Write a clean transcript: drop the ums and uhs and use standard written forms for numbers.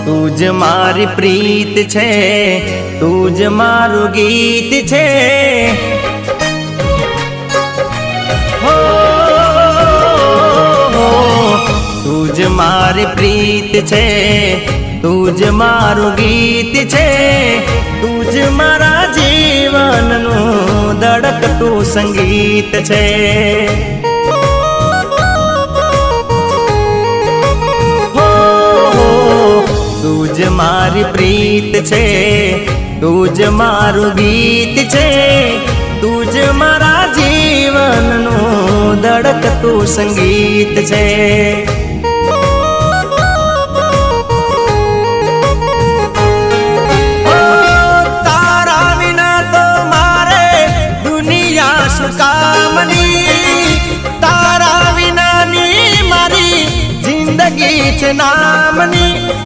તુજ મારી પ્રીત છે, તુજ મારું ગીત છે। હો તુજ મારી પ્રીત છે, તુજ મારું ગીત છે। તુજ મારા જીવનનું ધડકતું સંગીત છે। તુજ મારી પ્રીત છે, તુજ મારું ગીત છે। તુજ મારા જીવનનું ધડકતું સંગીત છે। તારા વિના તો મારે દુનિયા શું કામની, તારા વિનાની મારી જિંદગી છે નામની।